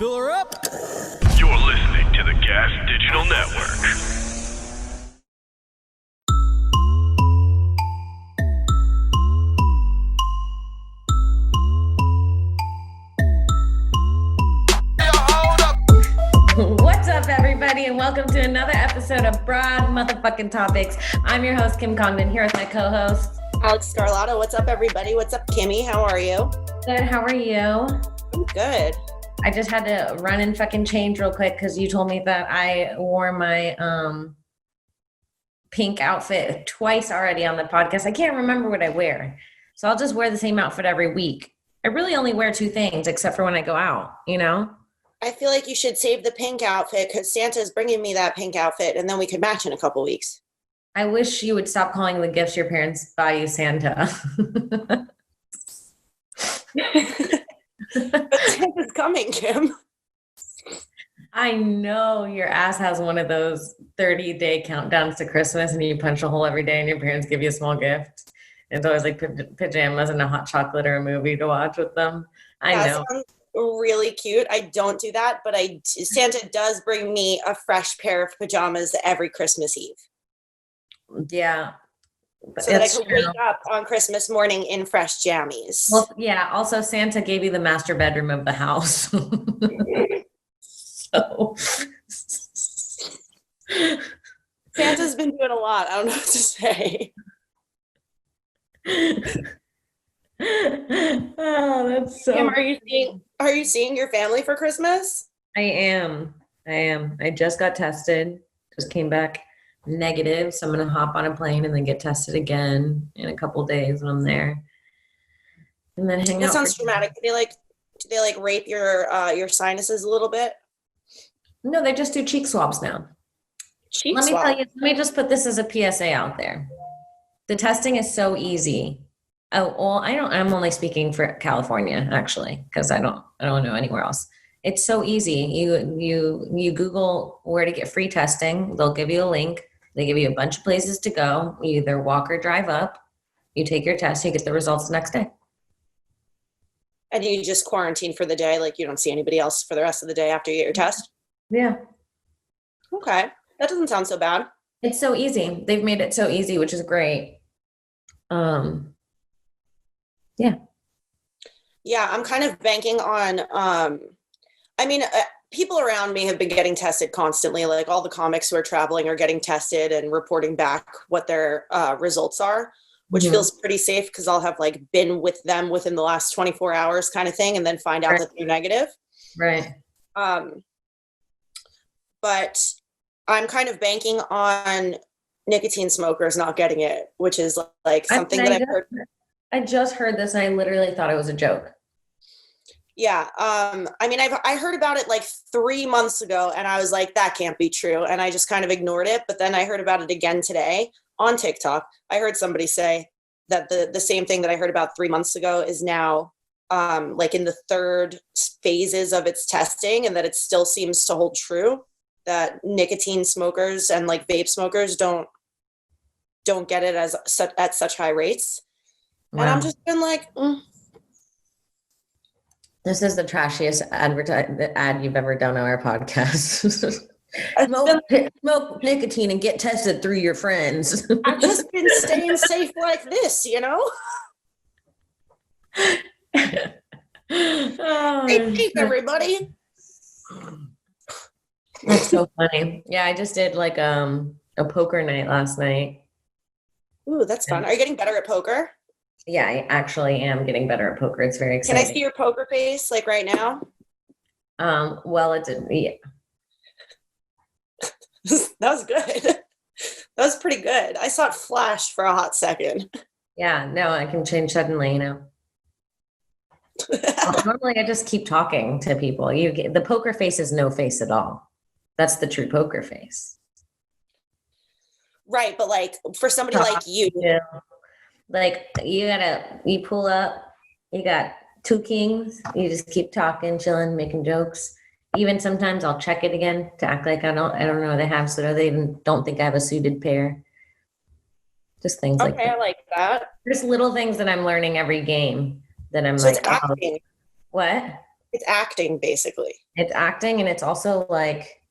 Fill her up. You're listening to the Gas Digital Network. What's up, everybody, and welcome to another episode of Broad Motherfucking Topics. I'm your host, Kim Congdon, here with my co-host, Alex Scarlato. What's up, everybody? What's up, Kimmy? How are you? Good, how are you? I'm good. I just had to run and fucking change real quick because you told me that I wore my pink outfit twice already on the podcast. I can't remember what I wear, so I'll just wear the same outfit every week. I really only wear two things, except for when I go out, you know? I feel like you should save the pink outfit because Santa's bringing me that pink outfit, and then we could match in a couple weeks. I wish you would stop calling the gifts your parents buy you Santa. But Santa's coming, Kim. I know your ass has one of those 30-day countdowns to Christmas and you punch a hole every day and your parents give you a small gift. It's always like pajamas and a hot chocolate or a movie to watch with them. I know. Sounds really cute. I don't do that, but Santa does bring me a fresh pair of pajamas every Christmas Eve. Yeah. So that I can wake up on Christmas morning in fresh jammies. Well, yeah. Also, Santa gave you the master bedroom of the house. So Santa's been doing a lot. I don't know what to say. Oh, that's so. Kim, are you seeing your family for Christmas? I am. I just got tested. Just came back negative, so I'm gonna hop on a plane and then get tested again in a couple days when I'm there, and then hang out. That sounds traumatic. Do they rape your sinuses a little bit? No, they just do cheek swabs now. Let me just put this as a PSA out there. The testing is so easy. Oh, well, I'm only speaking for California actually, because I don't know anywhere else. It's so easy. You Google where to get free testing. They'll give you a link. They give you a bunch of places to go. You either walk or drive up. You take your test. You get the results the next day. And you just quarantine for the day, like you don't see anybody else for the rest of the day after you get your test? Yeah. Okay. That doesn't sound so bad. It's so easy. They've made it so easy, which is great. Yeah. Yeah, I'm kind of banking on, people around me have been getting tested constantly. Like all the comics who are traveling are getting tested and reporting back what their results are, which feels pretty safe because I'll have like been with them within the last 24 hours kind of thing and then find out that they're negative. Right. But I'm kind of banking on nicotine smokers not getting it, which is like something that I've heard. I just heard this and I literally thought it was a joke. Yeah. I heard about it like 3 months ago and I was like, that can't be true. And I just kind of ignored it. But then I heard about it again today on TikTok. I heard somebody say that the same thing that I heard about 3 months ago is now like in the third phases of its testing, and that it still seems to hold true that nicotine smokers and like vape smokers don't get it at such high rates. Wow. And I'm just been like, This is the trashiest ad you've ever done on our podcast. Smoke nicotine and get tested through your friends. I've just been staying safe like this, you know? Stay safe, everybody. That's so funny. Yeah, I just did like a poker night last night. Ooh, that's fun. Are you getting better at poker? Yeah, I actually am getting better at poker. It's very exciting. Can I see your poker face like right now? Well, yeah. That was good. That was pretty good. I saw it flash for a hot second. Yeah, no, I can change suddenly, you know. Normally I just keep talking to people. The poker face is no face at all. That's the true poker face. Right, but like for somebody like you. Yeah. Like you pull up, you got two kings, you just keep talking, chilling, making jokes. Even sometimes I'll check it again to act like I don't know what they have, so they even don't think I have a suited pair. Just things like that. Okay, I like that. There's little things that I'm learning every game that I'm So like, it's acting. What? It's acting, basically. It's acting, and it's also like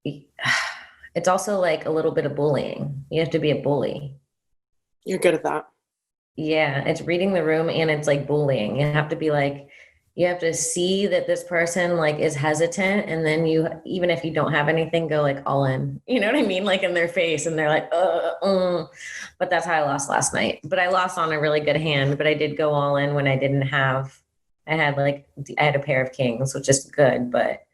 a little bit of bullying. You have to be a bully. You're good at that. Yeah, it's reading the room, and it's like bullying. You have to be like, you have to see that this person like is hesitant, and then you, even if you don't have anything, go like all in. You know what I mean? Like in their face, and they're like, But that's how I lost last night. But I lost on a really good hand. But I did go all in when I didn't have. I had a pair of kings, which is good. But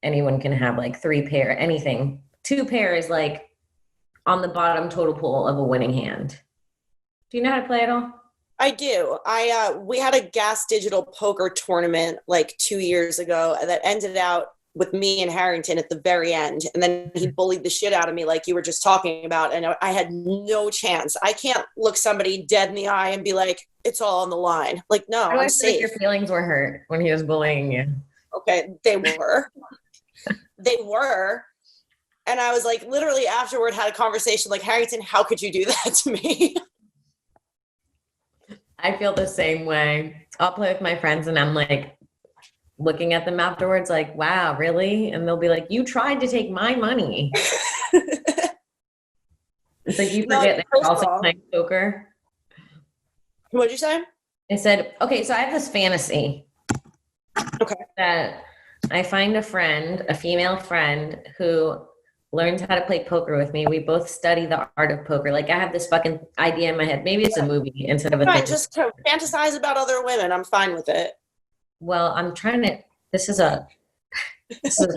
anyone can have like 3 pair, anything. 2 pair is like on the bottom total pool of a winning hand. Do you know how to play at all? I do. We had a gas digital poker tournament like 2 years ago that ended out with me and Harrington at the very end. And then he bullied the shit out of me like you were just talking about. And I had no chance. I can't look somebody dead in the eye and be like, it's all on the line. Like, no, I'm safe. Your feelings were hurt when he was bullying you. Okay, they were. They were. And I was like, literally afterward had a conversation like, Harrington, how could you do that to me? I feel the same way. I'll play with my friends and I'm like looking at them afterwards like, wow, really? And they'll be like, you tried to take my money. It's like you forget that you're also playing poker. What'd you say? I said, okay, so I have this fantasy. Okay. That I find a female friend who learns how to play poker with me. We both study the art of poker. Like I have this fucking idea in my head. Maybe it's a movie instead of a thing. Just to fantasize about other women. I'm fine with it. Well, I'm trying to, this is a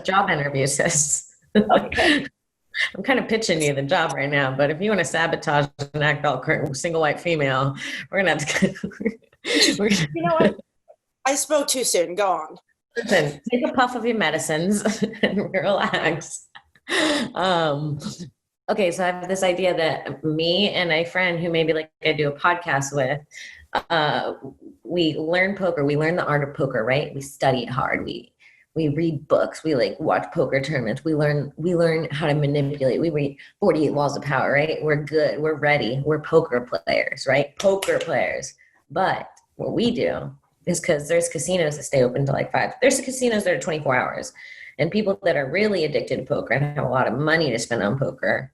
job interview, sis. Okay. I'm kind of pitching you the job right now, but if you want to sabotage and act all single white female, we're going to have to. You know what? I spoke too soon. Go on. Listen, take a puff of your medicines and relax. Okay, so I have this idea that me and a friend who maybe like I do a podcast with, we learn poker. We learn the art of poker, right? We study it hard. We read books. We like watch poker tournaments. We learn how to manipulate. We read 48 Laws of Power, right? We're good. We're ready. We're poker players, right? Poker players. But what we do is because there's casinos that stay open till like 5. There's casinos that are 24 hours. And people that are really addicted to poker and have a lot of money to spend on poker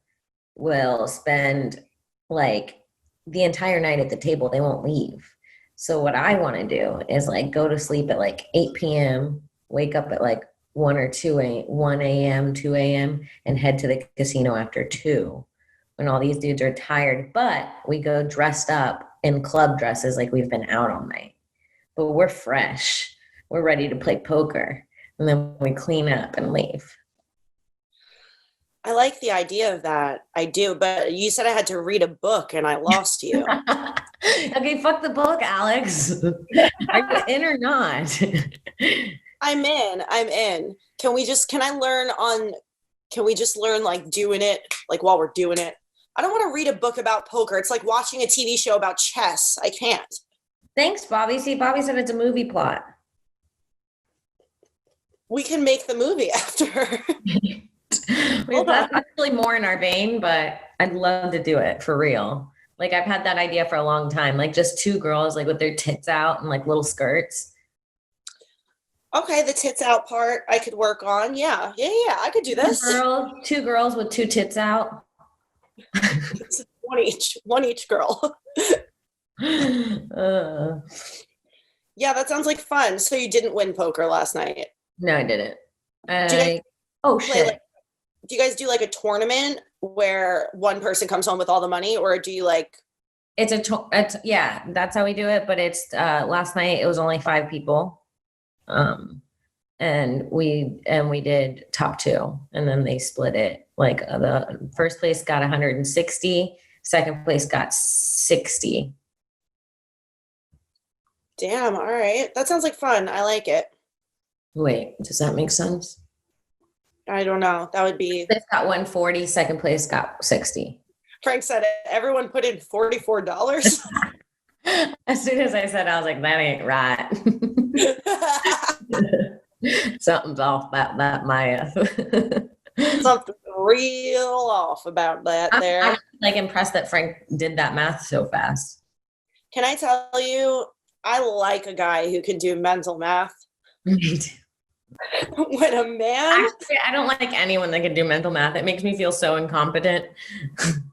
will spend like the entire night at the table. They won't leave. So what I want to do is like go to sleep at like 8 p.m., wake up at like 1 a.m., 2 a.m., and head to the casino after 2 when all these dudes are tired. But we go dressed up in club dresses like we've been out all night. But we're fresh. We're ready to play poker. And then we clean up and leave. I like the idea of that. I do, but you said I had to read a book and I lost you. Okay, fuck the book, Alex. Are you in or not? I'm in. Can we just learn like doing it, like while we're doing it? I don't want to read a book about poker. It's like watching a TV show about chess. I can't. Thanks, Bobby. See, Bobby said it's a movie plot. We can make the movie after. That's actually more in our vein, but I'd love to do it for real. Like I've had that idea for a long time, like just 2 girls like with their tits out and like little skirts. Okay, the tits out part I could work on. Yeah, I could do this. 2 girls with 2 tits out. one each girl. Yeah, that sounds like fun. So you didn't win poker last night? No, I didn't. Shit. Do you guys do like a tournament where one person comes home with all the money, or do you like? Yeah, that's how we do it. But it's last night it was only 5 people, and we did top 2, and then they split it. Like the first place got 160, second place got 60. Damn, all right. That sounds like fun. I like it. Wait, does that make sense? I don't know. That would be. This got 140, second place got 60. Frank said it. Everyone put in $44. As soon as I said, I was like, that ain't right. Something's off about that math. Something real off about that there. I'm like impressed that Frank did that math so fast. Can I tell you, I like a guy who can do mental math. Me too. When a man, Actually, I don't like anyone that can do mental math. It makes me feel so incompetent.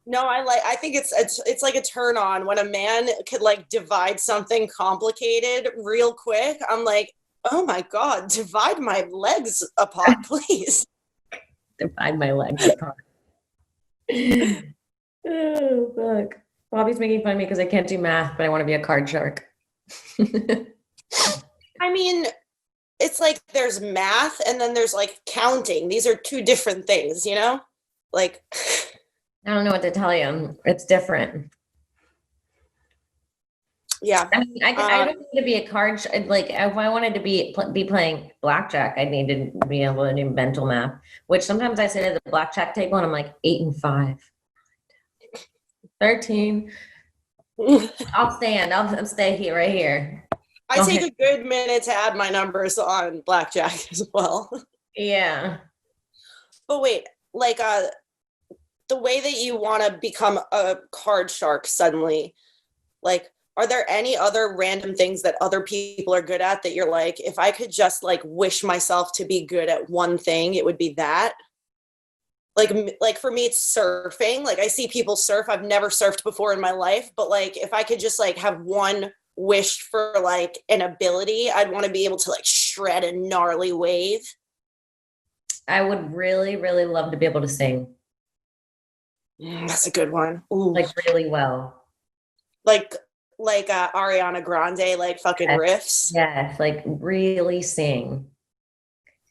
no, I think it's like a turn on when a man could like divide something complicated real quick. I'm like, oh my God, divide my legs apart, please. Divide my legs apart. Oh, fuck. Bobby's making fun of me because I can't do math, but I want to be a card shark. I mean, it's like there's math and then there's like counting. These are two different things, you know? Like, I don't know what to tell you. It's different. yeah. I mean, I don't need to be a card like if I wanted to be playing blackjack, I'd need to be able to do mental math. Which sometimes I sit at the blackjack table and I'm like 8 and 5, 13. I'll stand. I'll stay here, right here. I take a good minute to add my numbers on blackjack as well. Yeah. But wait, like the way that you want to become a card shark suddenly, like, are there any other random things that other people are good at that you're like, if I could just like wish myself to be good at one thing, it would be that? Like for me, it's surfing. Like I see people surf. I've never surfed before in my life, but like if I could just like have one wish for like an ability, I'd want to be able to like shred a gnarly wave. I would really, really love to be able to sing. That's a good one. Ooh. Like really well. Like Ariana Grande, like fucking riffs. Yes, like really sing.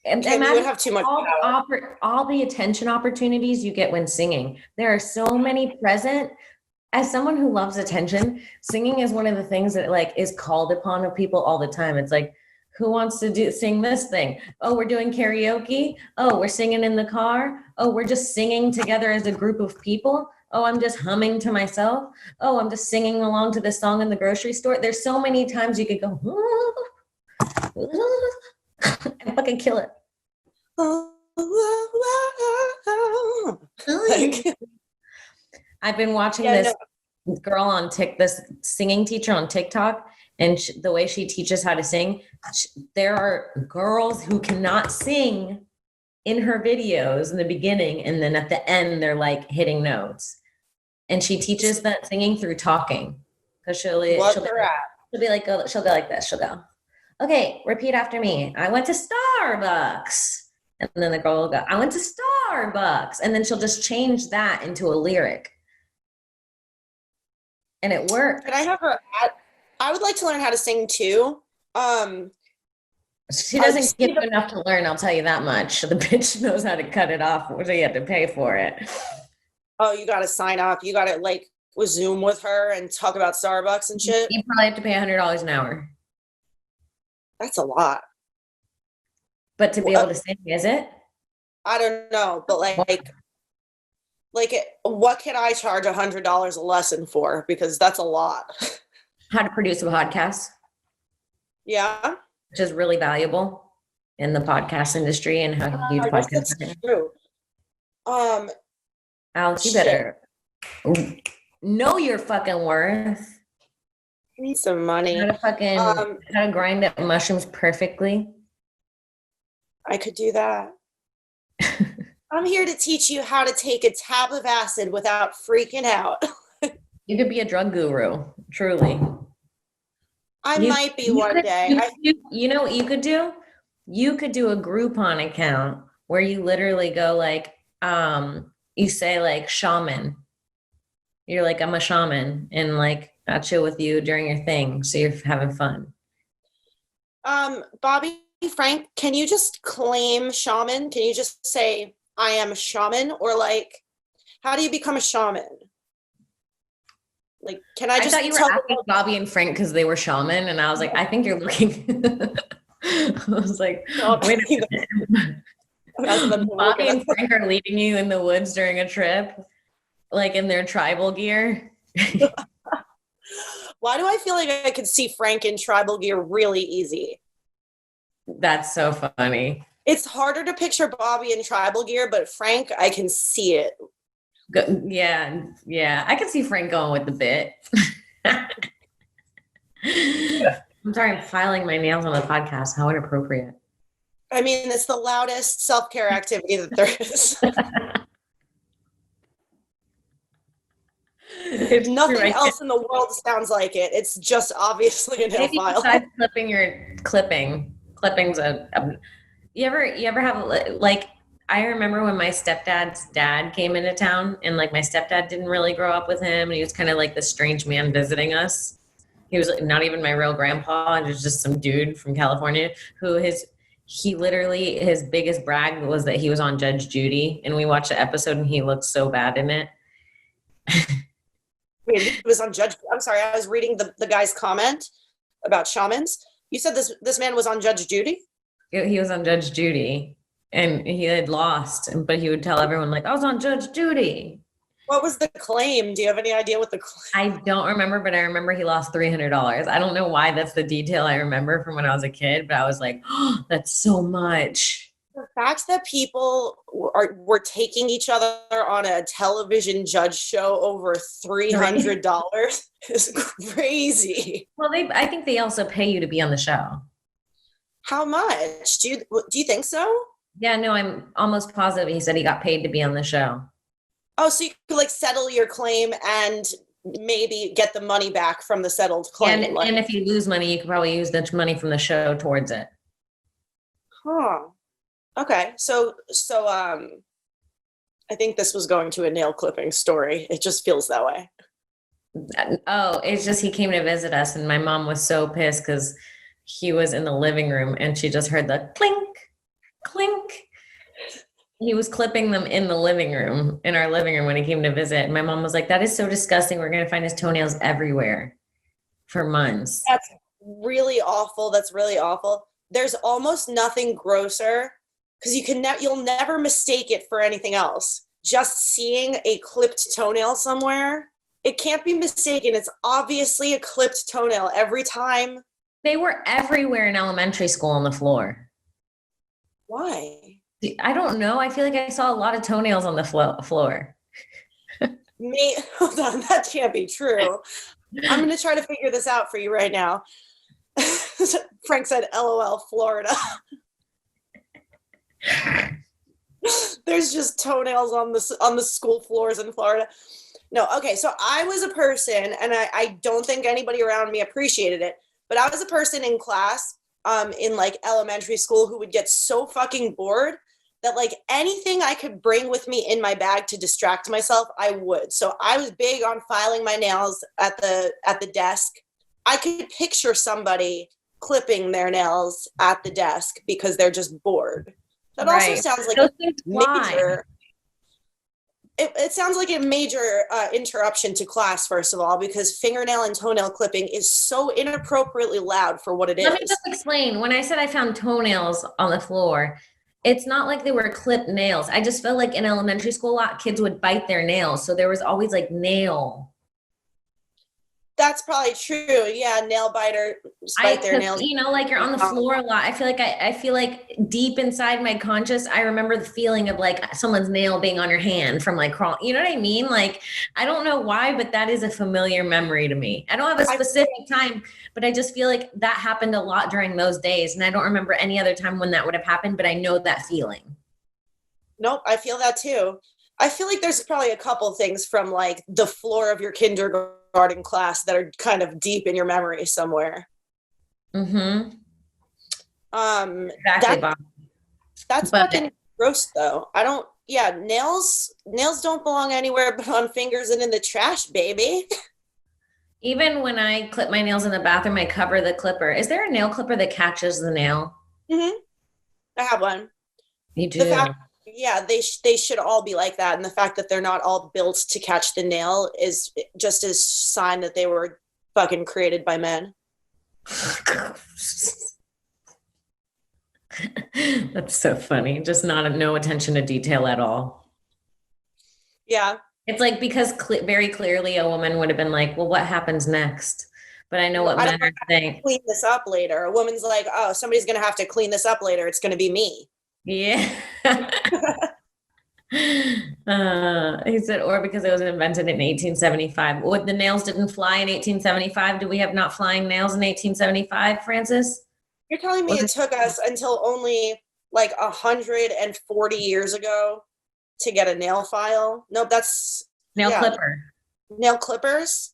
And Kim, you would have too much power. All the attention opportunities you get when singing. There are so many present. As someone who loves attention, singing is one of the things that like is called upon of people all the time. It's like, who wants to sing this thing? Oh, we're doing karaoke. Oh, we're singing in the car. Oh, we're just singing together as a group of people. Oh, I'm just humming to myself. Oh, I'm just singing along to the song in the grocery store. There's so many times you could go, and fucking kill it. Like, I've been watching this girl on this singing teacher on TikTok, and the way she teaches how to sing, there are girls who cannot sing in her videos in the beginning, and then at the end they're like hitting notes. And she teaches that singing through talking, because she'll be like, she'll go like this. She'll go, okay, repeat after me. I went to Starbucks. And then the girl will go, I went to Starbucks. And then she'll just change that into a lyric. And it works. Can I have her? I would like to learn how to sing too. She doesn't give you enough to learn, I'll tell you that much. The bitch knows how to cut it off, so you have to pay for it. Oh, you got to sign up. You got to like Zoom with her and talk about Starbucks and shit. You probably have to pay $100 an hour. That's a lot. But to be able to sing, is it? I don't know, but what can I charge $100 a lesson for? Because that's a lot. How to produce a podcast. Yeah. Which is really valuable in the podcast industry and how to use podcasts. That's true. Alex, you better know your fucking worth. Need some money. How to grind up mushrooms perfectly. I could do that. I'm here to teach you how to take a tab of acid without freaking out. You could be a drug guru, truly. I might be one day. You know what you could do? You could do a Groupon account where you literally go like, you say like shaman. You're like, I'm a shaman, and like I'll chill with you during your thing, so you're having fun. Bobby, Frank, can you just claim shaman? Can you just say I am a shaman? Or like, how do you become a shaman? Like, can I just? I thought you were asking Bobby and Frank because they were shaman, and I was like, I think you're looking. I was like, wait a minute. Bobby and Frank are leading you in the woods during a trip, like in their tribal gear. Why do I feel like I could see Frank in tribal gear really easy? That's so funny. It's harder to picture Bobby in tribal gear, but Frank, I can see it. Yeah. I can see Frank going with the bit. I'm sorry, I'm filing my nails on the podcast. How inappropriate. I mean, it's the loudest self-care activity that there is. It's Nothing true, else in the world sounds like it. It's just obviously a nail maybe file. besides clipping your clipping's you ever have like I remember when my stepdad's dad came into town and like my stepdad didn't really grow up with him and he was kind of like the strange man visiting us. He was like, not even my real grandpa, and was just some dude from California who he literally his biggest brag was that he was on Judge Judy, and we watched the episode and he looked so bad in it. Wait, it was on Judge. I'm sorry, I was reading the guy's comment about shamans. You said this man was on Judge Judy? He was on Judge Judy and he had lost, but he would tell everyone like, I was on Judge Judy. What was the claim? Do you have any idea what the claim? I don't remember, but I remember he lost $300. I don't know why that's the detail I remember from when I was a kid, but I was like, oh, that's so much. The fact that people were taking each other on a television judge show over $300 is crazy. Well, I think they also pay you to be on the show. How much? Do you think so? Yeah, no, I'm almost positive he said he got paid to be on the show. Oh, so you could like settle your claim and maybe get the money back from the settled claim. And if you lose money, you could probably use the money from the show towards it. Huh. Okay. So I think this was going to a nail clipping story. It just feels that way. Oh, it's just he came to visit us and my mom was so pissed because he was in the living room and she just heard the clink, clink. He was clipping them in our living room when he came to visit. And my mom was like, that is so disgusting. We're going to find his toenails everywhere for months. That's really awful. That's really awful. There's almost nothing grosser because you'll never mistake it for anything else. Just seeing a clipped toenail somewhere, it can't be mistaken. It's obviously a clipped toenail every time. They were everywhere in elementary school on the floor. Why? I don't know. I feel like I saw a lot of toenails on the floor. Hold on, that can't be true. I'm going to try to figure this out for you right now. Frank said, LOL, Florida. There's just toenails on the school floors in Florida. No, okay, so I was a person, and I don't think anybody around me appreciated it, but I was a person in class in like elementary school who would get so fucking bored that like anything I could bring with me in my bag to distract myself, I would. So I was big on filing my nails at the desk. I could picture somebody clipping their nails at the desk because they're just bored. That also sounds like a major. It sounds like a major interruption to class, first of all, because fingernail and toenail clipping is so inappropriately loud for what it is. Let me just explain. When I said I found toenails on the floor, it's not like they were clipped nails. I just felt like in elementary school, a lot of kids would bite their nails. So there was always like nail. That's probably true. Yeah, nail biters bite their nails. You know, like you're on the floor a lot. I feel like deep inside my conscious, I remember the feeling of like someone's nail being on your hand from like crawling. You know what I mean? Like, I don't know why, but that is a familiar memory to me. I don't have a specific time, but I just feel like that happened a lot during those days. And I don't remember any other time when that would have happened, but I know that feeling. Nope, I feel that too. I feel like there's probably a couple things from like the floor of your kindergarten class that are kind of deep in your memory somewhere. Mm-hmm. Exactly, that's fucking gross though. Nails don't belong anywhere but on fingers and in the trash, baby. Even when I clip my nails in the bathroom, I cover the clipper. Is there a nail clipper that catches the nail? Mm-hmm. I have one. You do? Yeah, they should all be like that. And the fact that they're not all built to catch the nail is just a sign that they were fucking created by men. That's so funny. Just no attention to detail at all. Yeah. It's like, because very clearly a woman would have been like, well, what happens next? But I know what men are saying. Clean this up later. A woman's like, oh, somebody's going to have to clean this up later. It's going to be me. Yeah. He said, or because it was invented in 1875. What, the nails didn't fly in 1875? Do we have not flying nails in 1875, Francis? You're telling me it took us until only like 140 years ago to get a nail file? No, that's Nail clipper. Nail clippers?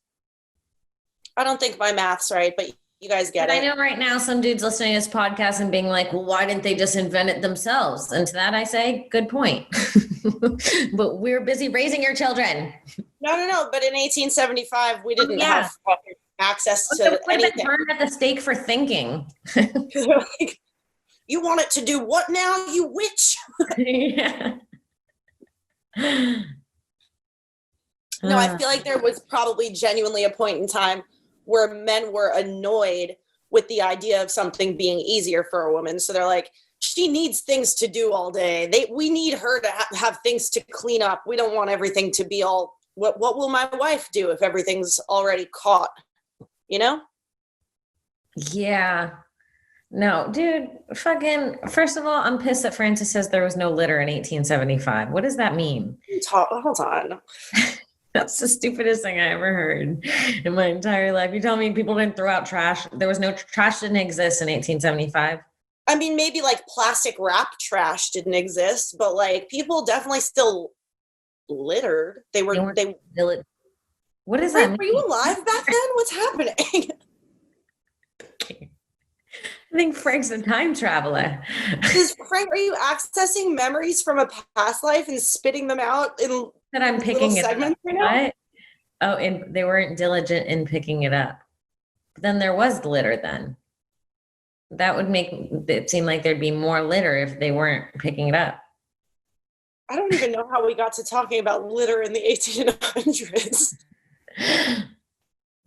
I don't think my math's right, but you guys get it. I know right now some dude's listening to this podcast and being like, well, why didn't they just invent it themselves? And to that I say, good point. But we're busy raising your children. No. But in 1875, we didn't have access to anything. Burned at the stake for thinking. Like, you want it to do what now, you witch? Yeah. No, I feel like there was probably genuinely a point in time where men were annoyed with the idea of something being easier for a woman. So they're like, she needs things to do all day. We need her to have things to clean up. We don't want everything to be all, what will my wife do if everything's already caught? You know? Yeah. No, dude, first of all, I'm pissed that Francis says there was no litter in 1875. What does that mean? Hold on. That's the stupidest thing I ever heard in my entire life. You tell me people didn't throw out trash. There was no trash, didn't exist in 1875. I mean, maybe like plastic wrap trash didn't exist, but like people definitely still littered. What does that mean? Were you alive back then? What's happening? I think Frank's a time traveler. Frank, are you accessing memories from a past life and spitting them out in that I'm picking it up? Right now? Oh, and they weren't diligent in picking it up. Then there was litter then. That would make it seem like there'd be more litter if they weren't picking it up. I don't even know how we got to talking about litter in the 1800s.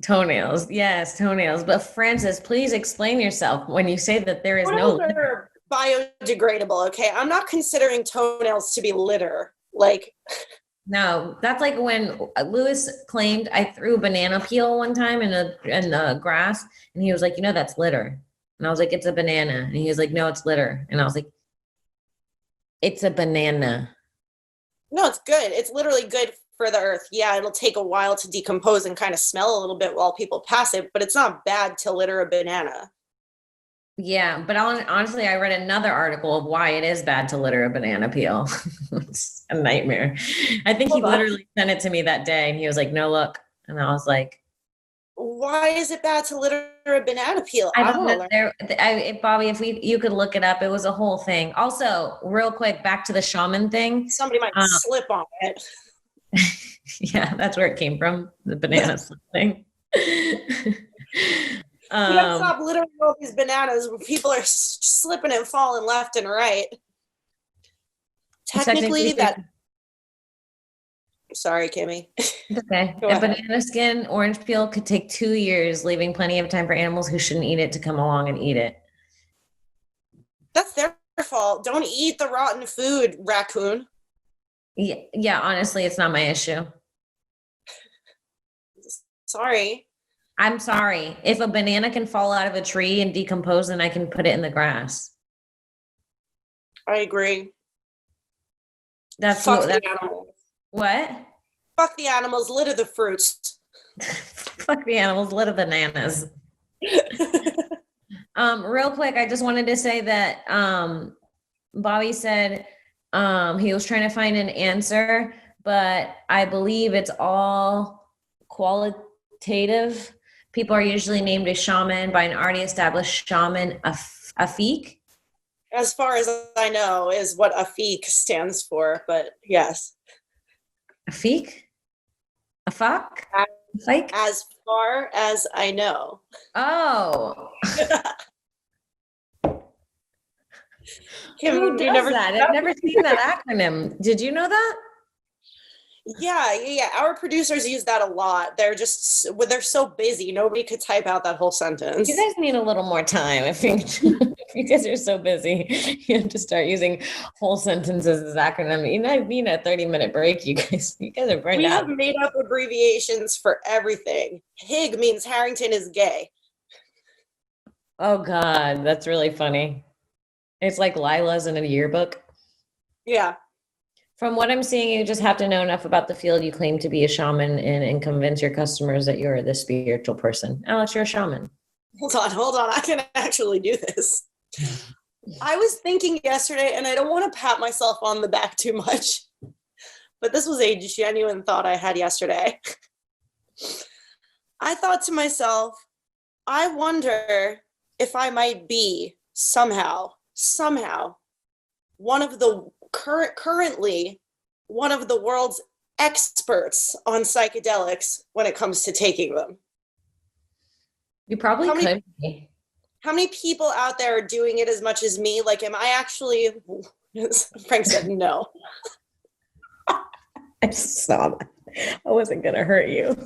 Toenails. Yes, toenails. But Francis, please explain yourself when you say that there is no litter. Biodegradable, okay? I'm not considering toenails to be litter. Like, no, that's like when Lewis claimed I threw a banana peel one time in the grass, and he was like, that's litter. And I was like, it's a banana. And he was like, no, it's litter. And I was like, it's a banana. No, it's good. It's literally good for the earth. Yeah, it'll take a while to decompose and kind of smell a little bit while people pass it, but it's not bad to litter a banana. Yeah, but honestly, I read another article of why it is bad to litter a banana peel. It's a nightmare. I think he literally sent it to me that day, and he was like, no, look. And I was like, why is it bad to litter a banana peel? I don't know. Bobby, if you could look it up, it was a whole thing. Also, real quick, back to the shaman thing. Somebody might slip on it. Yeah, that's where it came from, the banana slip thing. You gotta stop littering all these bananas when people are slipping and falling left and right. Technically that. Sorry, Kimmy. Okay. A banana skin, orange peel could take 2 years, leaving plenty of time for animals who shouldn't eat it to come along and eat it. That's their fault. Don't eat the rotten food, raccoon. Yeah, honestly, it's not my issue. Sorry. I'm sorry. If a banana can fall out of a tree and decompose, then I can put it in the grass. I agree. Fuck the animals. What? Fuck the animals, litter the fruits. Fuck the animals, litter the bananas. Real quick, I just wanted to say that Bobby said he was trying to find an answer, but I believe it's all qualitative. People are usually named a shaman by an already established shaman, a fiq. As far as I know, is what a fiq stands for, but yes. A fiq? A fuck? As far as I know. Oh. Kim, who does that? I've never seen that acronym. Did you know that? Yeah. Our producers use that a lot. They're so busy. Nobody could type out that whole sentence. You guys need a little more time. If you guys are so busy, you have to start using whole sentences as acronym. You need a 30-minute break. You guys are burned out. We have made up abbreviations for everything. HIG means Harrington is gay. Oh God, that's really funny. It's like Lila's in a yearbook. Yeah. From what I'm seeing, you just have to know enough about the field you claim to be a shaman in and convince your customers that you're the spiritual person. Alex, you're a shaman. Hold on. I can actually do this. I was thinking yesterday, and I don't want to pat myself on the back too much, but this was a genuine thought I had yesterday. I thought to myself, I wonder if I might be somehow one of the currently one of the world's experts on psychedelics when it comes to taking them. You probably could be. How many people out there are doing it as much as me? Like, am I actually? Frank said no. I saw that. I wasn't gonna hurt you.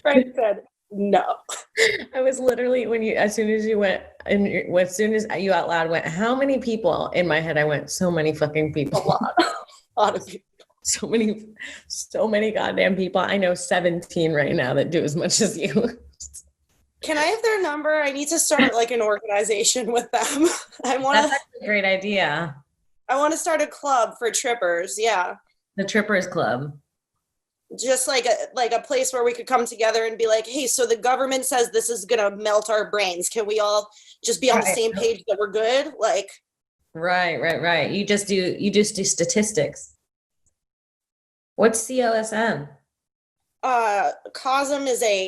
Frank said no. I was literally as soon as you out loud went, how many people? In my head, I went, so many fucking people. A lot of people. So many goddamn people. I know 17 right now that do as much as you. Can I have their number? I need to start like an organization with them. That's actually a great idea. I want to start a club for trippers. Yeah. The Trippers Club. Just like a place where we could come together and be like, hey, so the government says this is gonna melt our brains. Can we all just be on the same page that we're good? Like, right. You just do statistics. What's COSM? COSM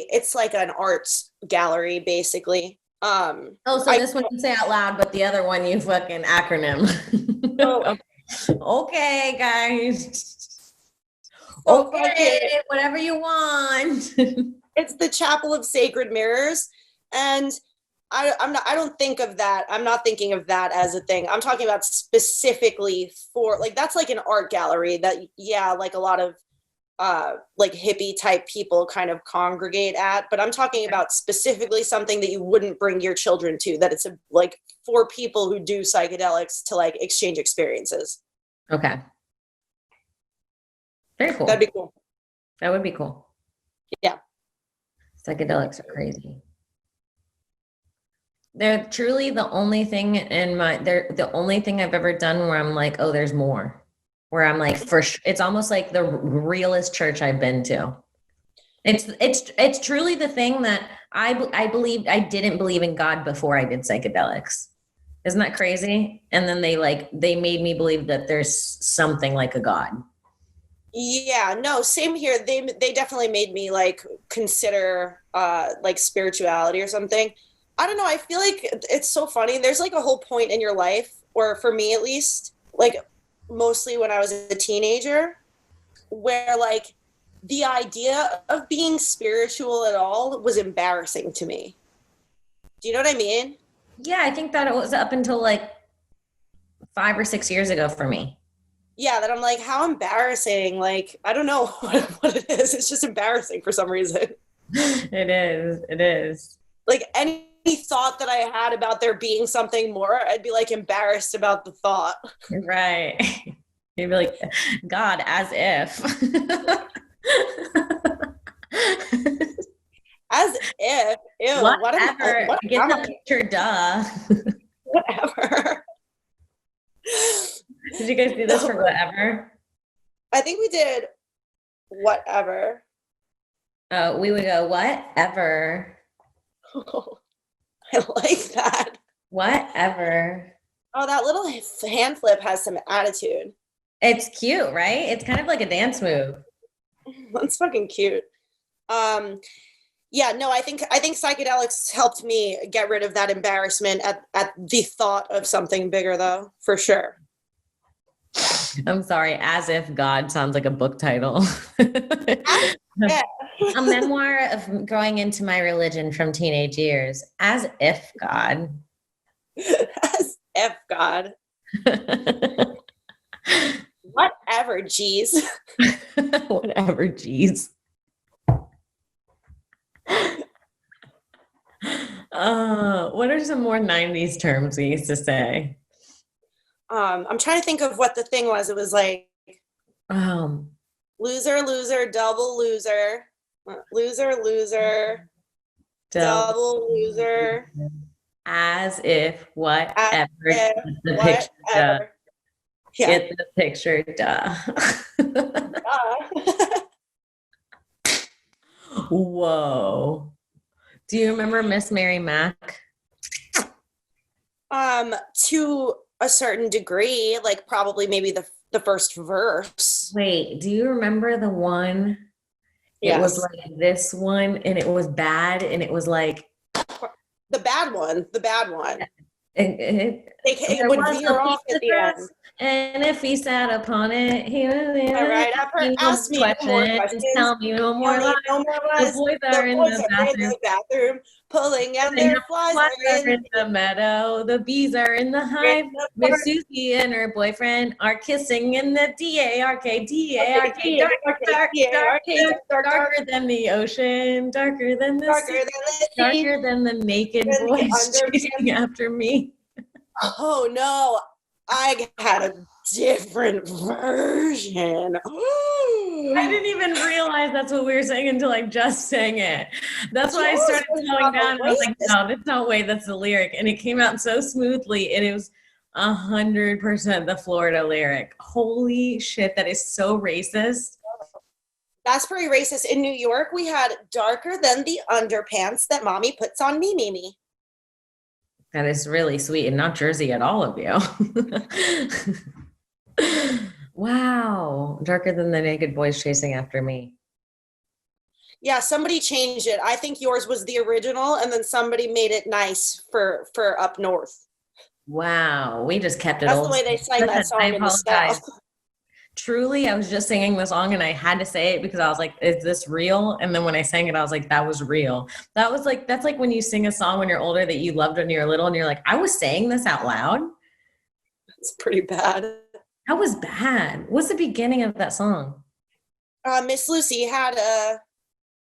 it's like an arts gallery, basically. This one you say out loud, but the other one you fucking acronym. Oh. Okay, guys. So okay, whatever you want. It's the Chapel of Sacred Mirrors, and I don't think of that. I'm not thinking of that as a thing. I'm talking about specifically for like that's like an art gallery that like a lot of like hippie type people kind of congregate at, but I'm talking about specifically something that you wouldn't bring your children to, that it's like for people who do psychedelics to like exchange experiences. Okay. Very cool. That'd be cool. That would be cool. Yeah. Psychedelics are crazy. They're truly the only thing they're the only thing I've ever done where I'm like, oh, there's more. Where I'm like, it's almost like the realest church I've been to. It's truly the thing that I believed. I didn't believe in God before I did psychedelics. Isn't that crazy? And then they made me believe that there's something like a God. Yeah, no, same here. They definitely made me like consider like spirituality or something. I don't know. I feel like it's so funny. There's like a whole point in your life, or for me at least, like mostly when I was a teenager, where like the idea of being spiritual at all was embarrassing to me. Do you know what I mean? Yeah, I think that it was up until like 5 or 6 years ago for me. Yeah, that I'm like, how embarrassing. Like, I don't know what it is. It's just embarrassing for some reason. It is. Like any thought that I had about there being something more, I'd be like embarrassed about the thought. Right. You'd be like, God, as if. As if. Ew. Whatever. What Get the picture, duh. Whatever. Did you guys do this for whatever? I think we did whatever. We would go, whatever. Oh, I like that. Whatever. Oh, that little hand flip has some attitude. It's cute, right? It's kind of like a dance move. That's fucking cute. Yeah, no, I think psychedelics helped me get rid of that embarrassment at the thought of something bigger, though, for sure. I'm sorry. As if God sounds like a book title. A memoir of growing into my religion from teenage years. As if God. As if God. Whatever, geez. Whatever, geez. What are some more 90s terms we used to say? I'm trying to think of what the thing was. It was like loser, double loser, loser, double loser. As if whatever. As if, whatever. Yeah. Get the picture, duh. Whoa. Do you remember Miss Mary Mack? To a certain degree, like probably maybe the first verse. Wait, do you remember the one? Yes. It was like this one, and it was bad, and it was like the bad one. It there would was veer a off piece at of the dress, end. and if he sat upon it, he would All right, ask me no more questions. Tell me no more Tell me lies. no more The lies. boys The are in boys the are in bathroom. the bathroom, pulling and their flies Flies are in the meadow. The bees are in the hive. Miss Susie and her boyfriend are kissing in the darker than the ocean, darker than the sea, darker than the naked boys chasing after me. Oh no, I had a different version. I didn't even realize that's what we were saying until I just sang it. That's why I started slowing down and I was like, no, there's no way that's the lyric. And it came out so smoothly, and it was 100% the Florida lyric. Holy shit, that is so racist. That's pretty racist. In New York, we had darker than the underpants that mommy puts on me. That is really sweet, and not Jersey at all of you. Wow. Darker than the naked boys chasing after me. Yeah, somebody changed it. I think yours was the original, and then somebody made it nice for up north. Wow. We just kept it That's old. the way they sang that song in the South. Truly, I was just singing the song and I had to say it because I was like, is this real? And then when I sang it, I was like, that was real. That's like when you sing a song when you're older that you loved when you were little and you're like, I was saying this out loud. It's pretty bad. That was bad. What's the beginning of that song? Miss Lucy had a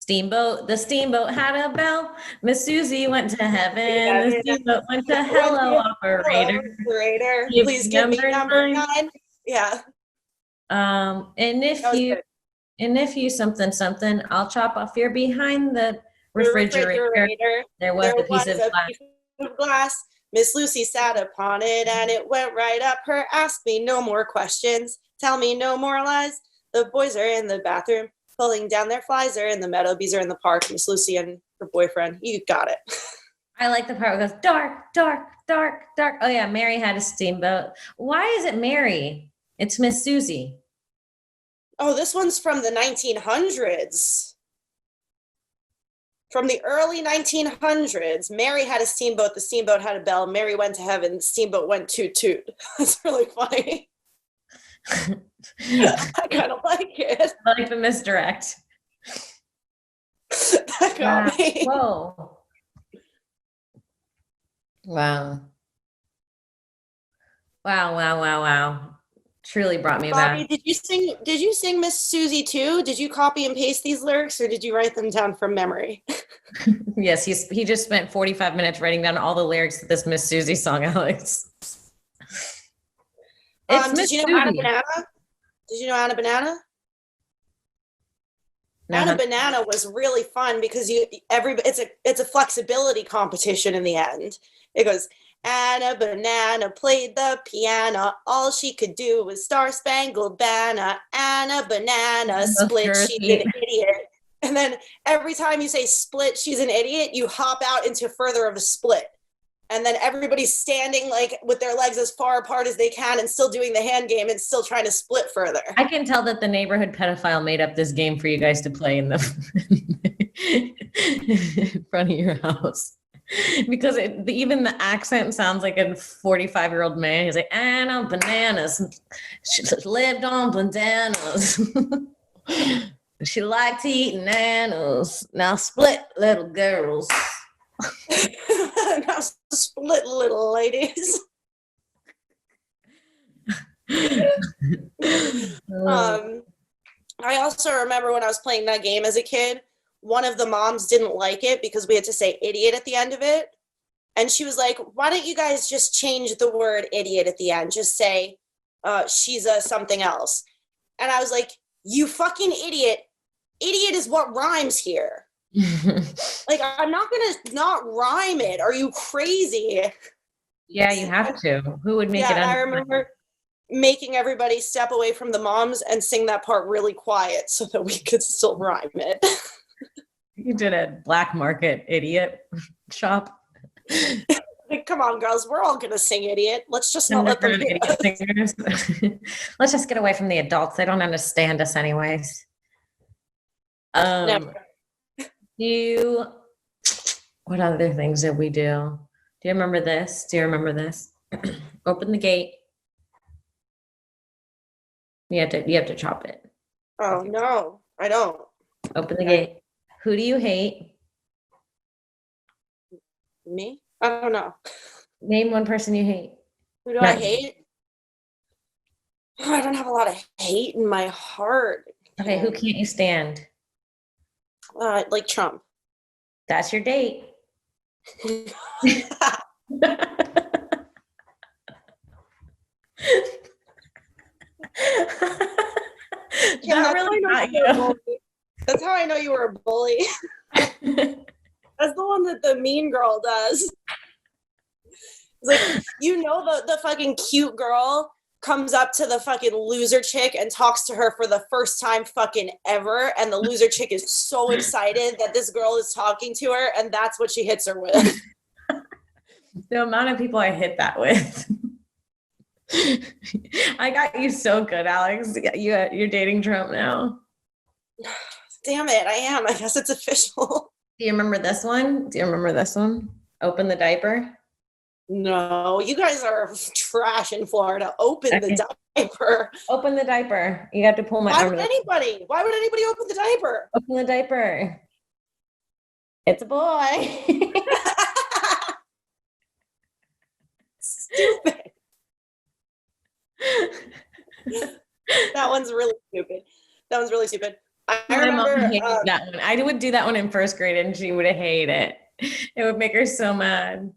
steamboat. The steamboat had a bell. Miss Susie went to heaven. The steamboat went to hello, operator. Please give me number 9. Yeah. And if you something, I'll chop off your behind the refrigerator. There was a piece of glass. Miss Lucy sat upon it and it went right up her. Ask me no more questions. Tell me no more lies. The boys are in the bathroom, pulling down their flies. Are in the meadow. Bees are in the park. Miss Lucy and her boyfriend. You got it. I like the part where it goes dark, dark, dark, dark. Oh yeah, Mary had a steamboat. Why is it Mary? It's Miss Susie. Oh, this one's from the 1900s. From the early 1900s. Mary had a steamboat. The steamboat had a bell. Mary went to heaven. The steamboat went toot toot. That's really funny. I kind of like it. I like the misdirect. That got me. Whoa. Wow. Wow. Truly brought me Bobby, back. Did you sing Miss Susie too? Did you copy and paste these lyrics or did you write them down from memory? Yes, he just spent 45 minutes writing down all the lyrics to this Miss Susie song, Alex. Did you know Anna Banana? Did you know Anna Banana? No, Anna Banana was really fun because it's a flexibility competition in the end. It goes, Anna Banana played the piano. All she could do was Star Spangled Banner. Anna Banana split. She's an idiot. And then every time you say split, she's an idiot, you hop out into further of a split. And then everybody's standing like with their legs as far apart as they can and still doing the hand game and still trying to split further. I can tell that the neighborhood pedophile made up this game for you guys to play in front of your house. Because even the accent sounds like a 45-year-old man. He's like, Anna Bananas. She lived on bananas. She liked to eat bananas. Now split, little girls. Now split, little ladies. I also remember when I was playing that game as a kid, one of the moms didn't like it because we had to say idiot at the end of it. And she was like, why don't you guys just change the word idiot at the end? Just say, she's a something else. And I was like, you fucking idiot. Idiot is what rhymes here. Like, I'm not going to not rhyme it. Are you crazy? Yeah, you have to. Who would make it? I remember making everybody step away from the moms and sing that part really quiet so that we could still rhyme it. You did a black market idiot shop. Like, come on, girls, we're all gonna sing idiot. Let's just not let them hear us. Singers. Let's just get away from the adults. They don't understand us anyways. Never. What other things did we do? Do you remember this? Open the gate. You have to chop it. Oh no, I don't. Open the gate. Who do you hate? Me? I don't know. Name one person you hate. Who do I hate? Oh, I don't have a lot of hate in my heart. Okay, who can't you stand? Like Trump. That's your date. That's how I know you were a bully. That's the one that the mean girl does. It's like, the fucking cute girl comes up to the fucking loser chick and talks to her for the first time fucking ever, and the loser chick is so excited that this girl is talking to her, and that's what she hits her with. The amount of people I hit that with. I got you so good, Alex. You're dating Trump now. Damn it, I am. I guess it's official. Do you remember this one? Open the diaper. No, you guys are trash in Florida. Open the diaper. Open the diaper. You have to pull my arm. Why would anybody open the diaper? Open the diaper. It's a boy. Stupid. That one's really stupid. I remember that one. I would do that one in first grade and she would hate it. It would make her so mad.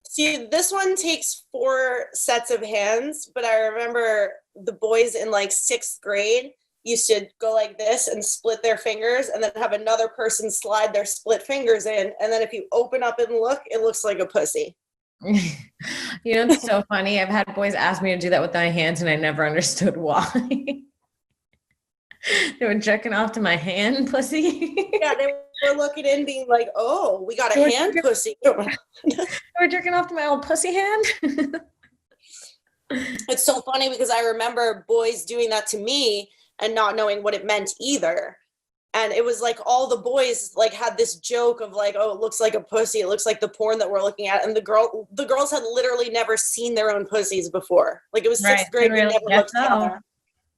See, this one takes 4 sets of hands, but I remember the boys in like 6th grade used to go like this and split their fingers and then have another person slide their split fingers in. And then if you open up and look, it looks like a pussy. You know, it's so funny. I've had boys ask me to do that with my hands and I never understood why. They were jerking off to my hand pussy. Yeah, they were looking in being like, oh, we got a hand pussy. They were jerking off to my old pussy hand. It's so funny because I remember boys doing that to me and not knowing what it meant either. And it was like all the boys like had this joke of like, oh, it looks like a pussy. It looks like the porn that we're looking at. And the girls had literally never seen their own pussies before. Like it was 6th grade. Really, never looked at them.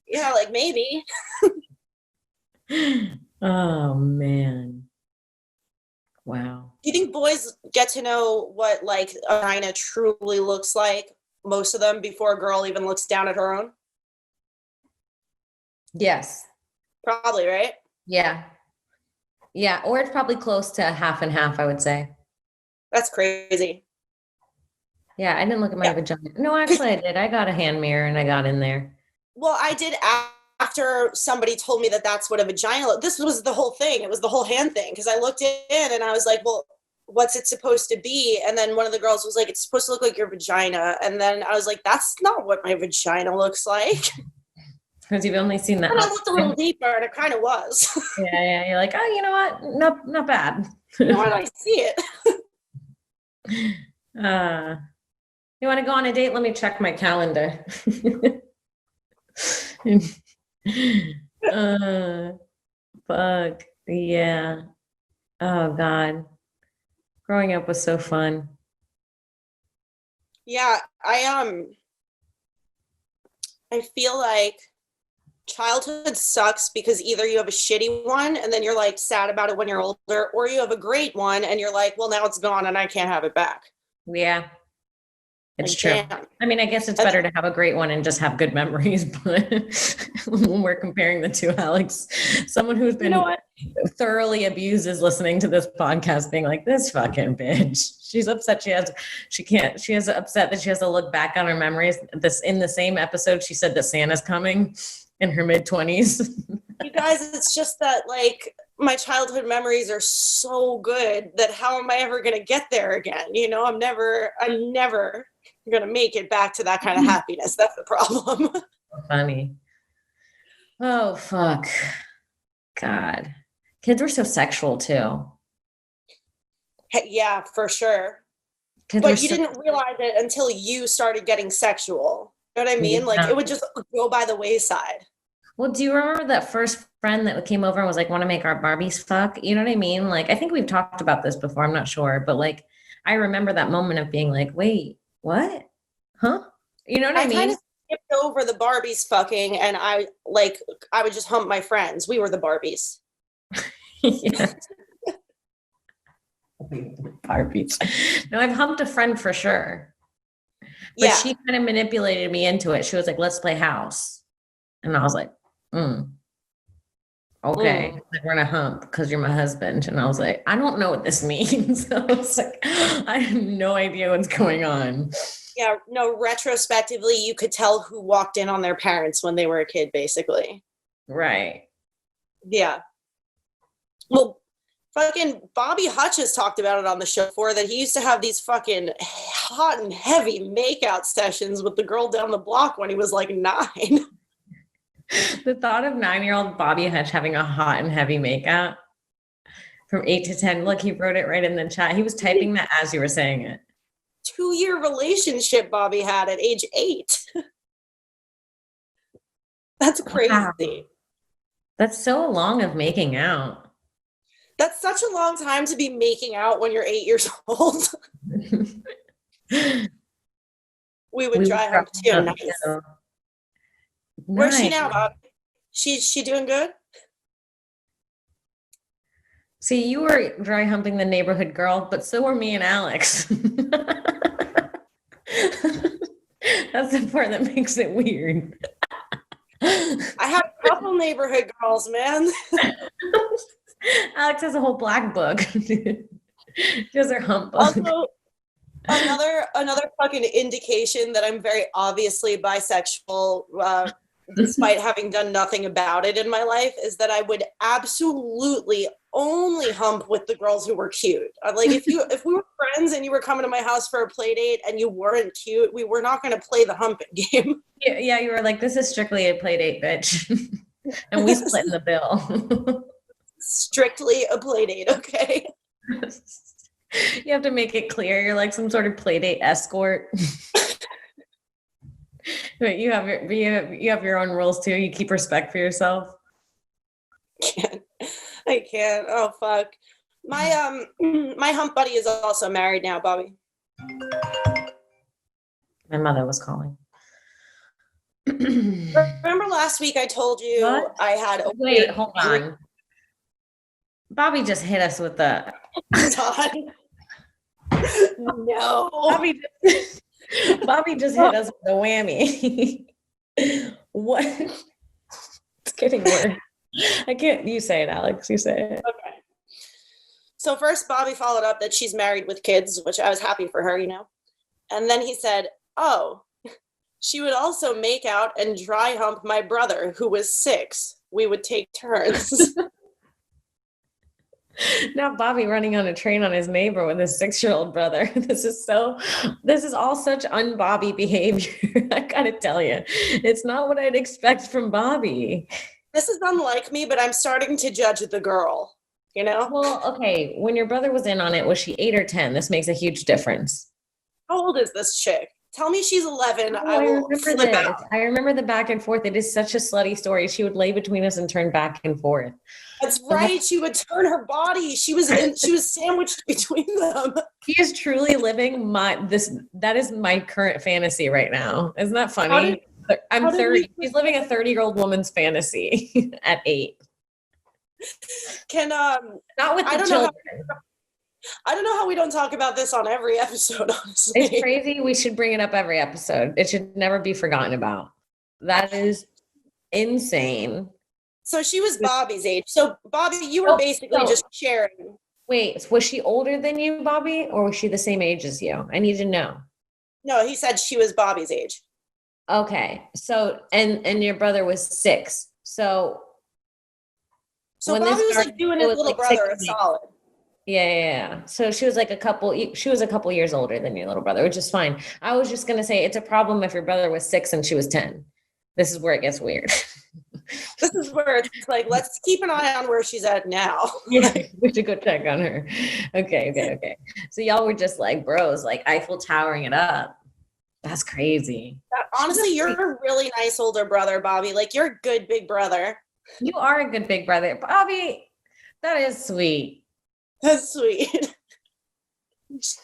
Yeah, like maybe. Oh man. Wow. Do you think boys get to know what like a vagina truly looks like, most of them, before a girl even looks down at her own? Yes. Probably, right? Yeah. Yeah, or it's probably close to half and half, I would say. That's crazy. Yeah, I didn't look at my vagina. No, actually I did. I got a hand mirror and I got in there. Well, I did after somebody told me that that's what a vagina looked. This was the whole thing. It was the whole hand thing. Because I looked in and I was like, well, what's it supposed to be? And then one of the girls was like, it's supposed to look like your vagina. And then I was like, that's not what my vagina looks like. Because you've only seen that. And I looked a little deeper and it kind of was. Yeah. You're like, oh, you know what? Not bad. You know what? I see it. You want to go on a date? Let me check my calendar. Fuck. Yeah. Oh God. Growing up was so fun. Yeah, I feel like childhood sucks because either you have a shitty one and then you're like sad about it when you're older, or you have a great one and you're like, well, now it's gone and I can't have it back. Yeah. It's true. I mean, I guess it's better to have a great one and just have good memories, but when we're comparing the two, Alex, someone who's been thoroughly abused is listening to this podcast being like, this fucking bitch. She's upset she is upset that she has to look back on her memories. In the same episode, she said that Santa's coming in her mid-20s. You guys, it's just that like my childhood memories are so good that how am I ever going to get there again? You know, I'm never you're going to make it back to that kind of happiness. That's the problem. Funny. Oh, fuck. God. Kids were so sexual too. Yeah, for sure. Kids But you didn't realize it until you started getting sexual. You know what I mean? Like it would just go by the wayside. Well, do you remember that first friend that came over and was like, want to make our Barbies fuck? You know what I mean? Like, I think we've talked about this before. I'm not sure. But like, I remember that moment of being like, wait, what? Huh? You know what I mean? Kind of skipped over the Barbies fucking, and I would just hump my friends. We were the Barbies. Yeah. Barbies. No, I've humped a friend for sure. But she kind of manipulated me into it. She was like, let's play house. And I was like, okay, like, we're gonna hump because you're my husband. And I was like, I don't know what this means. So I was like, I have no idea what's going on. Yeah, no, retrospectively, you could tell who walked in on their parents when they were a kid, basically. Right. Yeah. Well, fucking Bobby Hutch has talked about it on the show before, that he used to have these fucking hot and heavy makeout sessions with the girl down the block when he was like 9. The thought of 9-year-old Bobby Hutch having a hot and heavy makeout from 8 to 10. Look, he wrote it right in the chat. He was typing that as you were saying it. 2-year relationship Bobby had at age 8. That's crazy. Wow. That's so long of making out. That's such a long time to be making out when you're 8 years old. we would dry hump too. Nice. Where's she now, Bob? She doing good? See, you were dry humping the neighborhood girl, but so were me and Alex. That's the part that makes it weird. I have a couple neighborhood girls, man. Alex has a whole black book. She has her hump book. Also, another fucking indication that I'm very obviously bisexual, despite having done nothing about it in my life, is that I would absolutely only hump with the girls who were cute. Like if we were friends and you were coming to my house for a play date and you weren't cute, we were not going to play the humping game. Yeah, you were like, this is strictly a play date, bitch. And we split in the bill. Strictly a play date, okay? You have to make it clear you're like some sort of play date escort. But you have your own rules too. You keep respect for yourself. I can't. Oh fuck. My my hump buddy is also married now, Bobby. My mother was calling. Remember last week I told you what? I had a wait, hold on. Bobby just hit us with the no. Bobby just hit us with the whammy. What? It's getting worse. I can't. You say it, Alex. You say it. Okay. So first, Bobby followed up that she's married with kids, which I was happy for her, you know. And then he said, "Oh, she would also make out and dry hump my brother, who was 6. We would take turns." Now Bobby running on a train on his neighbor with his 6-year-old brother. This is all such un-Bobby behavior. I gotta tell you, it's not what I'd expect from Bobby. This is unlike me, but I'm starting to judge the girl, you know? Well, okay, when your brother was in on it, was she 8 or 10? This makes a huge difference. How old is this chick? Tell me she's 11. I remember this. I remember the back and forth. It is such a slutty story. She would lay between us and turn back and forth. That's right. She would turn her body. She was sandwiched between them. He is truly living that is my current fantasy right now. Isn't that funny? I'm 30. She's living a 30-year-old woman's fantasy at 8. Not with the children. I don't know how we don't talk about this on every episode, honestly. It's crazy. We should bring it up every episode. It should never be forgotten about. That is insane. So she was Bobby's age. So Bobby, you were basically just sharing. Wait, was she older than you, Bobby, or was she the same age as you? I need to know. No, he said she was Bobby's age. Okay. So, and your brother was 6. So Bobby was like doing his little brother a solid. Yeah. So she was like she was a couple years older than your little brother, which is fine. I was just gonna say it's a problem if your brother was 6 and she was 10. This is where it gets weird. This is where it's like, let's keep an eye on where she's at now. Yeah, we should go check on her. Okay. So y'all were just like bros, like Eiffel towering it up. That's crazy. Honestly, you're a really nice older brother, Bobby. Like, you're a good big brother. You are a good big brother. Bobby, that is sweet. That's sweet.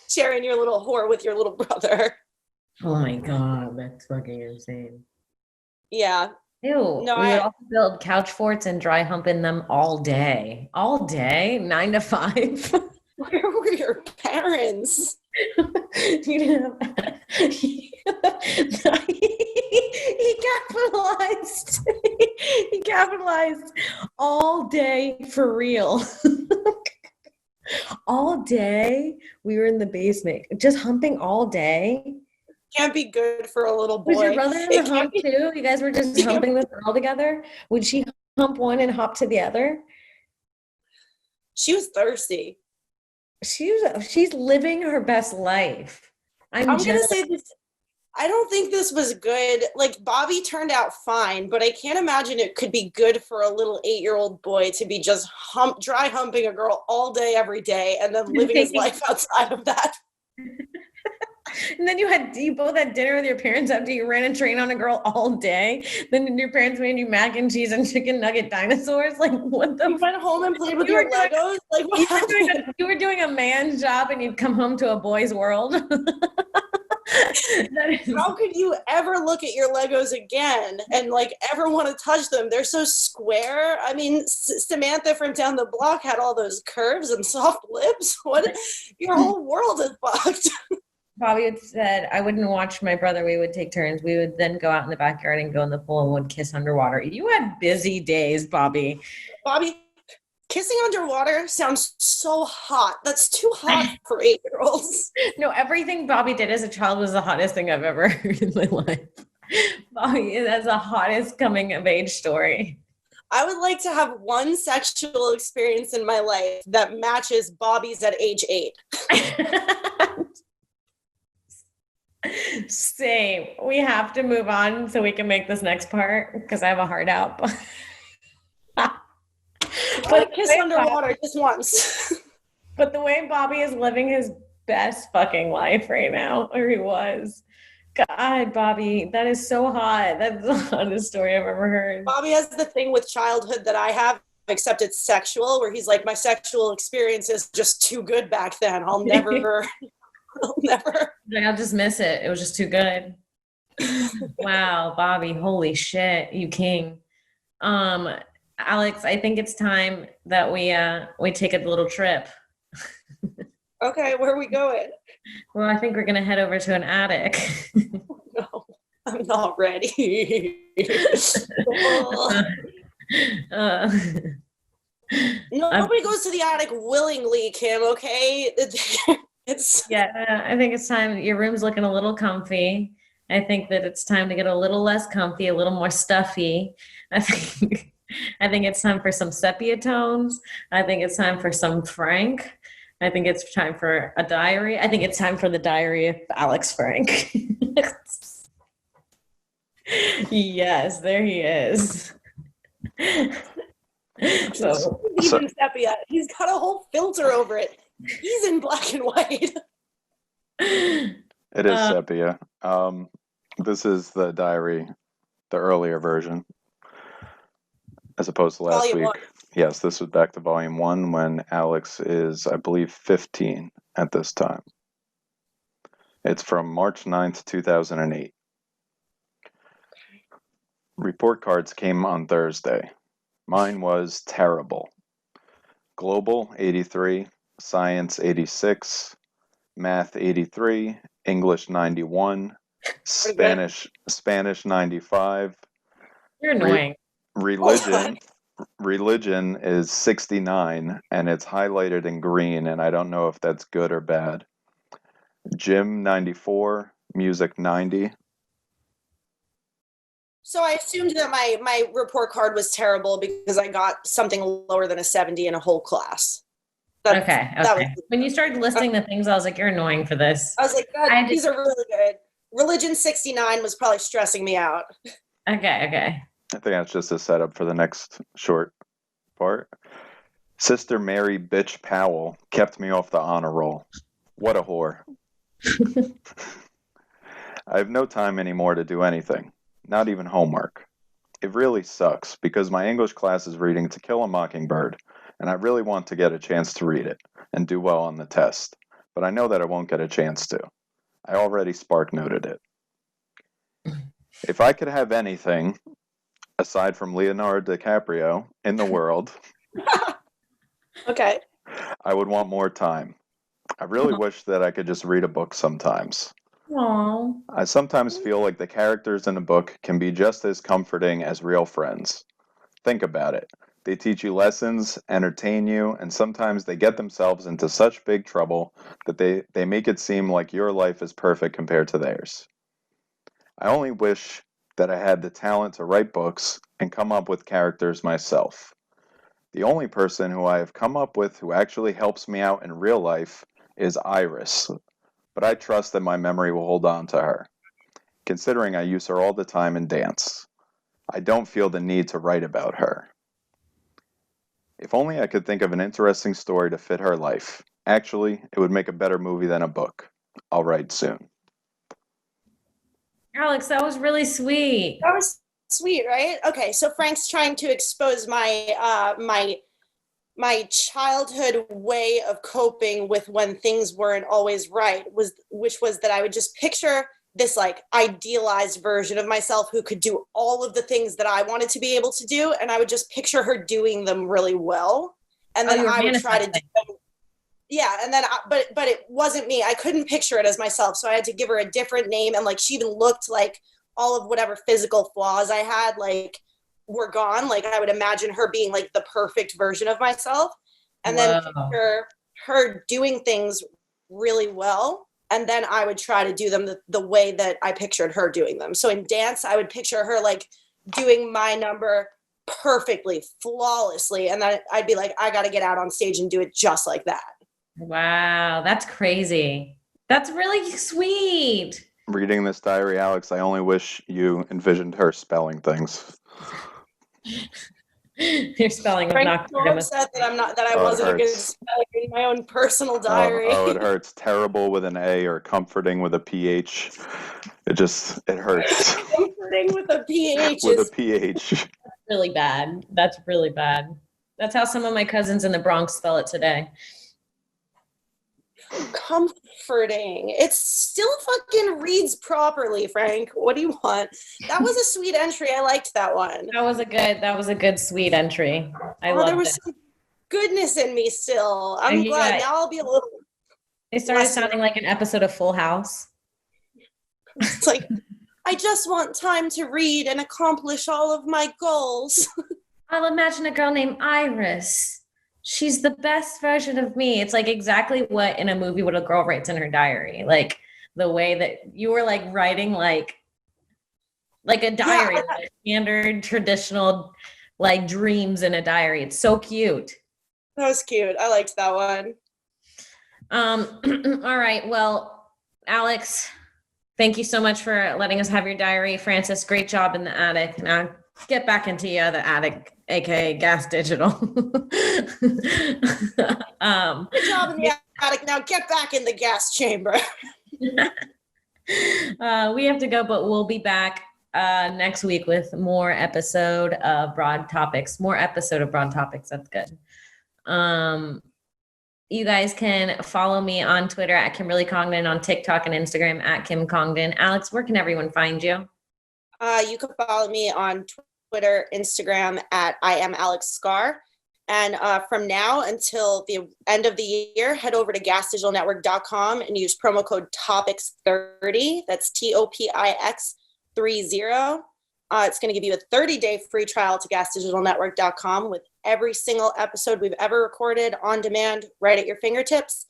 Sharing your little whore with your little brother. Oh my God, that's fucking insane. Yeah. Ew. No, We would also build couch forts and dry hump in them all day. All day, 9 to 5. Where were your parents? You know, he capitalized. He capitalized all day for real. All day we were in the basement, just humping all day. Can't be good for a little boy. Was your brother in the hump too? You guys were just humping this all together? Would she hump one and hop to the other? She was thirsty. She's living her best life. I'm gonna say this. I don't think this was good. Like, Bobby turned out fine, but I can't imagine it could be good for a little 8-year-old boy to be just dry humping a girl all day, every day, and then living his life outside of that. And then you both had dinner with your parents after you ran a train on a girl all day. Then your parents made you mac and cheese and chicken nugget dinosaurs. Like, what the? You went home and played with your Legos. Like, what happened? You were doing a man's job, and you'd come home to a boy's world. How could you ever look at your Legos again and like ever want to touch them? They're so square. I mean, Samantha from down the block had all those curves and soft lips. What? Your whole world is fucked. Bobby had said, I wouldn't watch my brother. We would take turns. We would then go out in the backyard and go in the pool and would kiss underwater. You had busy days, Bobby. Bobby, kissing underwater sounds so hot. That's too hot for 8-year-olds. No, everything Bobby did as a child was the hottest thing I've ever heard in my life. Bobby is the hottest coming of age story. I would like to have one sexual experience in my life that matches Bobby's at age 8. Same. We have to move on so we can make this next part because I have a heart out. But kiss underwater just once. But the way Bobby is living his best fucking life right now, or he was. God, Bobby, that is so hot. That's the hottest story I've ever heard. Bobby has the thing with childhood that I have, except it's sexual, where he's like, my sexual experience is just too good back then. I'll never. I'll just miss it. It was just too good. Wow, Bobby, holy shit, you king. Alex, I think it's time that we take a little trip. Okay, where are we going? Well, I think we're gonna head over to an attic. No, I'm not ready. Nobody goes to the attic willingly, Kim, okay? I think it's time. Your room's looking a little comfy. I think that it's time to get a little less comfy, a little more stuffy. I think it's time for some sepia tones. I think it's time for some Frank. I think it's time for a diary. I think it's time for the diary of Alex Frank. Yes, there he is. So even sepia. He's got a whole filter over it. He's in black and white. It is sepia. This is the diary, the earlier version, as opposed to last week. 1. Yes, this was back to volume 1 when Alex is, I believe, 15 at this time. It's from March 9th, 2008. Report cards came on Thursday. Mine was terrible. Global, 83. Science, 86. Math, 83. English, 91. Spanish, 95. You're annoying. Religion is 69, and it's highlighted in green, and I don't know if that's good or bad. Gym, 94. Music, 90. So I assumed that my report card was terrible because I got something lower than a 70 in a whole class. Okay. That was, When you started listing the things, I was like, you're annoying for this. I was like, God, these are really good. Religion 69 was probably stressing me out. Okay. I think that's just a setup for the next short part. Sister Mary Bitch Powell kept me off the honor roll. What a whore. I have no time anymore to do anything, not even homework. It really sucks because my English class is reading To Kill a Mockingbird, and I really want to get a chance to read it and do well on the test, but I know that I won't get a chance to. I already spark noted it. If I could have anything, aside from Leonardo DiCaprio, in the world, Okay. I would want more time. I really wish that I could just read a book sometimes. Aww. I sometimes feel like the characters in a book can be just as comforting as real friends. Think about it. They teach you lessons, entertain you, and sometimes they get themselves into such big trouble that they make it seem like your life is perfect compared to theirs. I only wish that I had the talent to write books and come up with characters myself. The only person who I have come up with who actually helps me out in real life is Iris, but I trust that my memory will hold on to her, considering I use her all the time in dance. I don't feel the need to write about her. If only I could think of an interesting story to fit her life. Actually, it would make a better movie than a book. I'll write soon. Alex, that was really sweet. That was sweet, right? Okay, so Frank's trying to expose my childhood way of coping with when things weren't always right, which was that I would just picture this like idealized version of myself who could do all of the things that I wanted to be able to do, and I would just picture her doing them really well, and then I would try to do them. Yeah, and then but it wasn't me. I couldn't picture it as myself, so I had to give her a different name, and like she even looked like all of whatever physical flaws I had like were gone. Like I would imagine her being like the perfect version of myself, and then picture her doing things really well, and then I would try to do them the way that I pictured her doing them. So in dance, I would picture her like doing my number perfectly, flawlessly, and then I'd be like, I got to get out on stage and do it just like that. Wow, that's crazy. That's really sweet. Reading this diary, Alex, I only wish you envisioned her spelling things. Your spelling was not so upset that I wasn't a good speller in my own personal diary. Oh, it hurts. Terrible with an A or comforting with a PH. It hurts. Comforting with a PH. With a PH. That's really bad. That's really bad. That's how some of my cousins in the Bronx spell it today. Comforting. It still fucking reads properly, Frank. What do you want? That was a sweet entry. I liked that one. That was a good sweet entry. I loved it. There was some goodness in me still. I'm glad. Now I'll be a little. It started sounding like an episode of Full House. It's like, I just want time to read and accomplish all of my goals. I'll imagine a girl named Iris. She's the best version of me. It's like exactly what in a movie what a girl writes in her diary. Like the way that you were like writing like a diary, like standard traditional like dreams in a diary. It's so cute. That was cute. I liked that one. All right. Well, Alex, thank you so much for letting us have your diary. Francis, great job in the attic. Now get back into the attic, aka Gas Digital. Good job in the attic. Now get back in the gas chamber. We have to go, but we'll be back next week with more episode of Broad Topics. That's good. You guys can follow me on Twitter at Kimberly Congdon, on TikTok and Instagram at Kim Congdon. Alex, where can everyone find you? You can follow me on Twitter, Instagram at I am Alex Scar. And from now until the end of the year, head over to gasdigitalnetwork.com and use promo code TOPIX30. That's TOPIX30. It's going to give you a 30-day free trial to gasdigitalnetwork.com with every single episode we've ever recorded on demand right at your fingertips.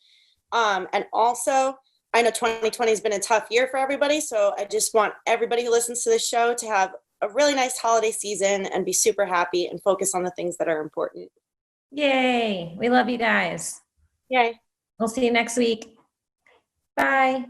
And also, I know 2020 has been a tough year for everybody, so I just want everybody who listens to this show to have a really nice holiday season and be super happy and focus on the things that are important. Yay. We love you guys. Yay. We'll see you next week. Bye.